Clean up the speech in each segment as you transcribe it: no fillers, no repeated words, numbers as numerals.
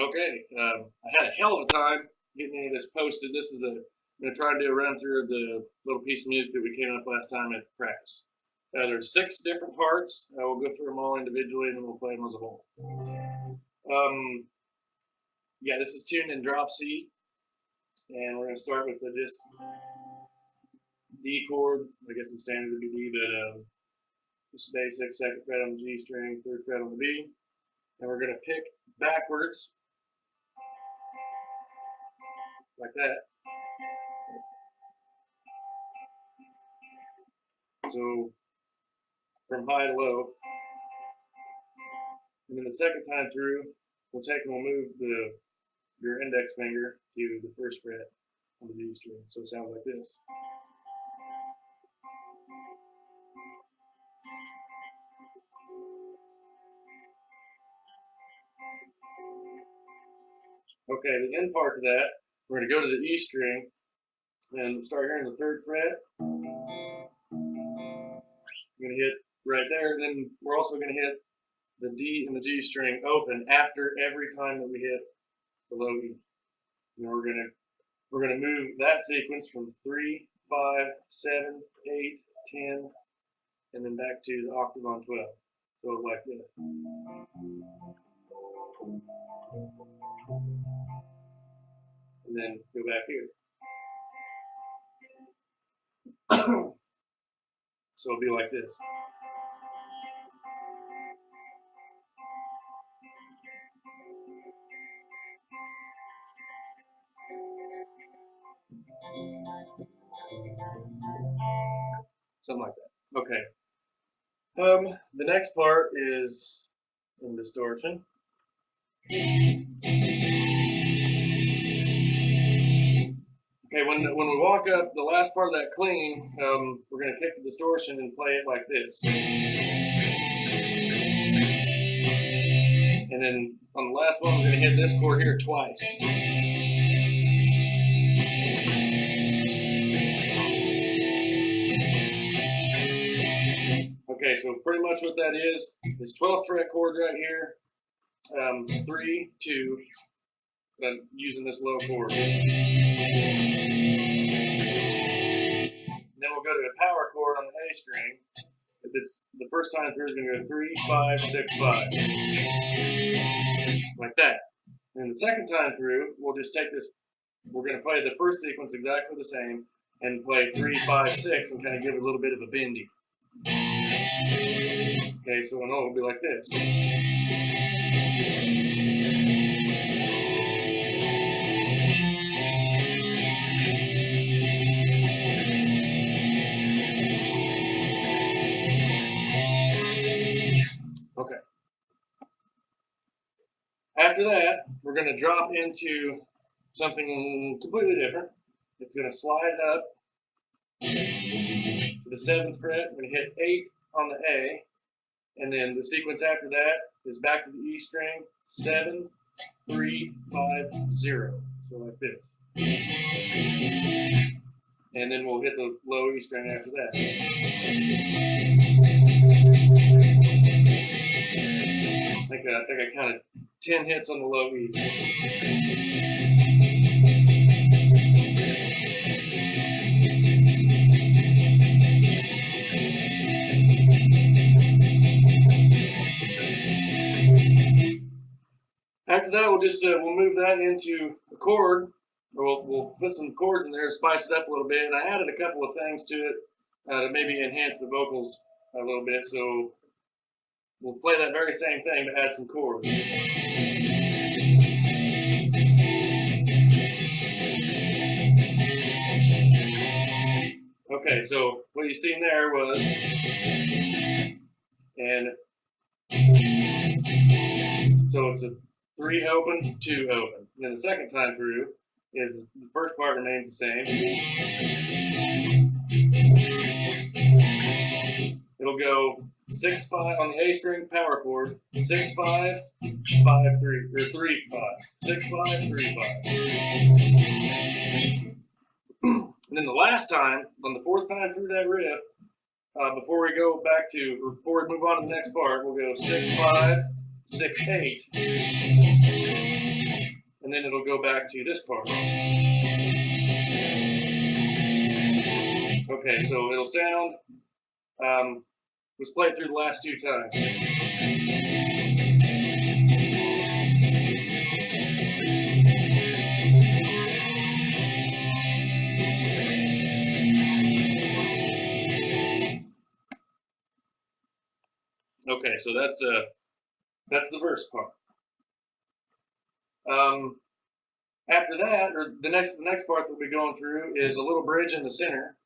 Okay, I had a hell of a time getting any of this posted. I'm going to try to do a run through of the little piece of music that we came up last time at practice. There's 6 different parts. We'll go through them all individually and then we'll play them as a whole. Yeah, this is tuned in drop C, and we're going to start with the just D chord. I guess in standard would be D, but just basic 2nd fret on the G string, 3rd fret on the B. And we're going to pick backwards like that. So from high to low. And then the second time through, we'll take and we'll move your index finger to the 1st fret on the G string. So it sounds like this. Okay, the end part to that, we're going to go to the E string and start here in the 3rd fret. We're going to hit right there, and then we're also going to hit the D and the G string open after every time that we hit the low E. And we're going to move that sequence from 3, 5, 7, 8, 10, and then back to the octave on 12. So like this. And then go back here. So it'll be like this. Something like that. Okay. The next part is in distortion. Okay, when we walk up the last part of that clean, we're going to kick the distortion and play it like this. And then on the last one, we're going to hit this chord here twice. Okay, so pretty much what that is 12th fret chord right here, 3, 2, using this low chord. And then we'll go to a power chord on the A string. If it's the first time through, is going to go 3, 5, 6, 5, like that. And the second time through, we'll just take this. We're going to play the first sequence exactly the same, and play 3, 5, 6, and kind of give it a little bit of a bendy. Okay, so an O will be like this. Okay. After that, we're going to drop into something completely different. It's going to slide up to the 7th fret. We're going to hit 8 on the A, and then the sequence after that is back to the E string, 7, 3, 5, 0. So like this. And then we'll hit the low E string after that. I think I counted 10 hits on the low E. After that, we'll move that into a chord, or we'll put some chords in there to spice it up a little bit. And I added a couple of things to it to maybe enhance the vocals a little bit. So we'll play that very same thing but add some chords. Okay, so what you seen there was, and so it's a 3 open, 2 open. And then the second time through is the first part remains the same. It'll go 6, 5 on the A string power chord, 6, 5, 5, 3, or 3, 5, 6, 5, 3, 5. And then the last time, on the 4th time through that riff, before we move on to the next part, we'll go 6, 5, 6, 8. then it'll go back to this part. Okay, so it'll sound, let's play it through the last 2 times. Okay, so that's the verse part. After that, or the next part that we'll be going through is a little bridge in the center.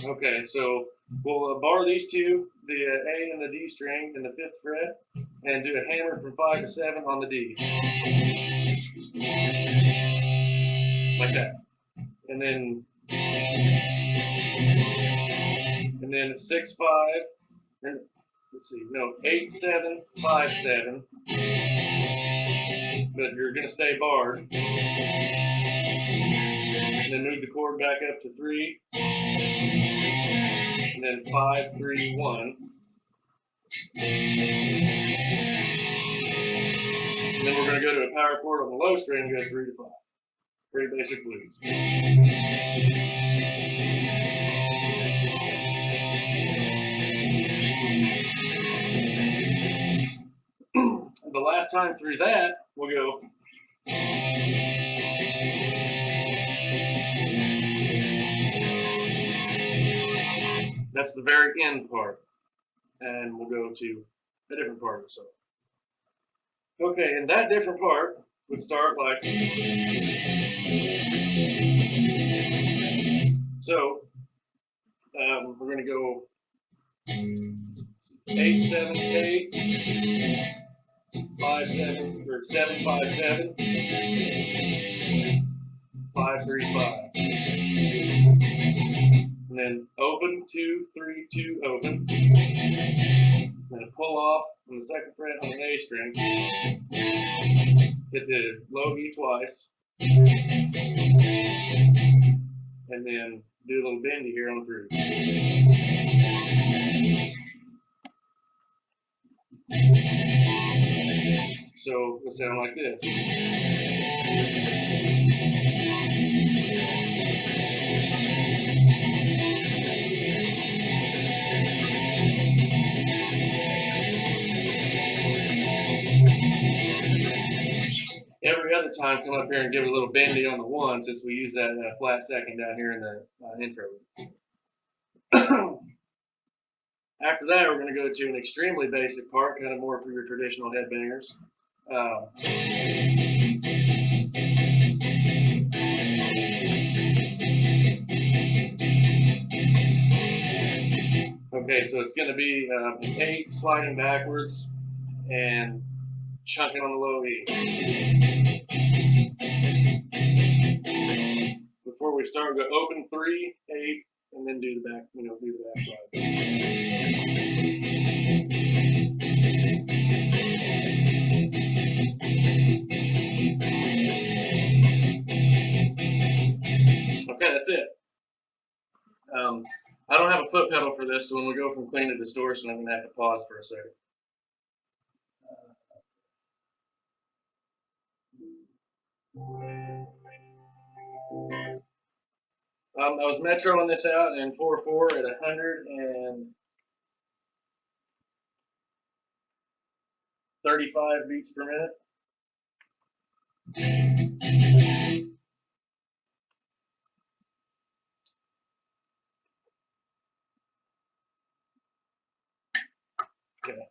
Okay, so we'll bar these two, the A and the D string in the 5th fret, and do a hammer from 5 to 7 on the D. Like that. And then 6 5, and let's see, no, 8 7 5 7. But you're gonna stay barred. And then move the chord back up to 3. And then 5 3 1. And then we're gonna go to a power chord on the low string and go 3 to 5. Pretty basic blues. The last time through that, we'll go. That's the very end part. And we'll go to a different part of the song. Okay, and that different part would start like. So, we're going to go 8 7 8, 5 7 or 7 5 7, 5 3 5, and then open 2 3 2 open, then a pull off on the 2nd fret on the A string, hit the low E twice, and then do a little bendy here on through. So it'll sound like this. Every other time, come up here and give it a little bendy on the 1, since we use that flat 2nd down here in the intro. After that, we're going to go to an extremely basic part, kind of more for your traditional headbangers. Okay, so it's going to be an 8 sliding backwards and chunking on the low E. Before we start, we'll go open 3 8, and then do the back, do the back slide. Okay, that's it. I don't have a foot pedal for this, so when we go from clean to distortion, I'm going to have to pause for a second. I was metroing this out in 4/4 at 135 beats per minute. Okay.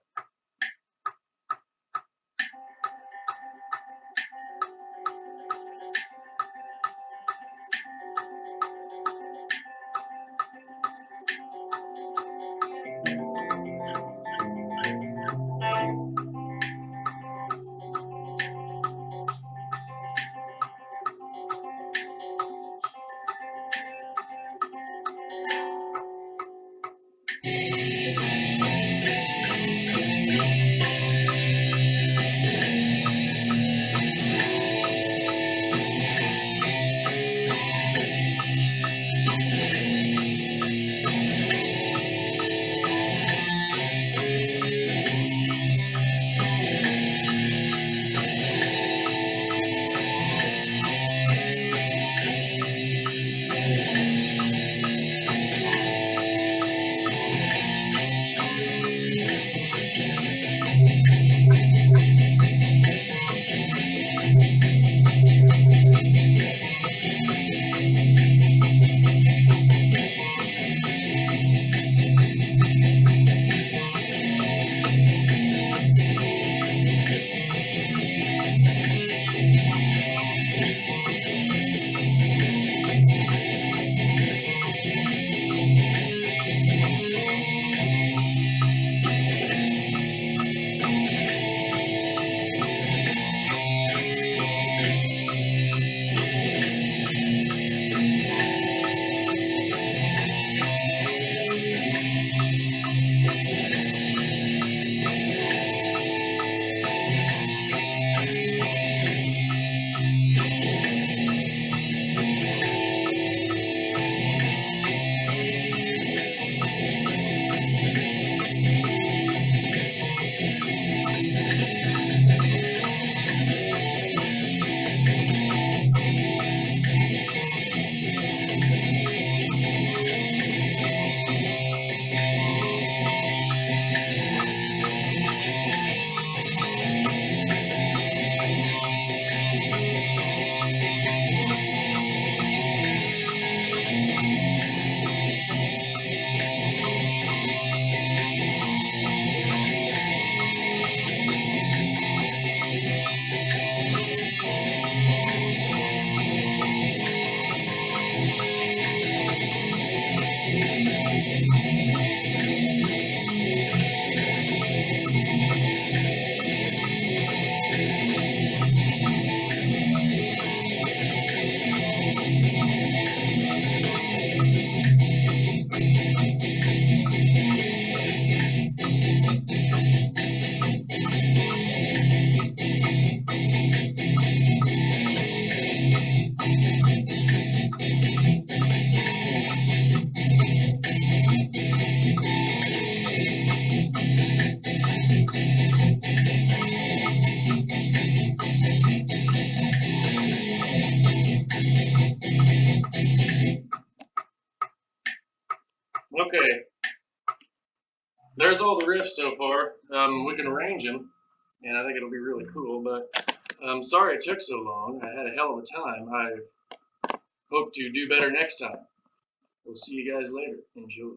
there's all the riffs so far. We can arrange them, and I think it'll be really cool. But sorry it took so long. I had a hell of a time. I hope to do better next time. We'll see you guys later. Enjoy.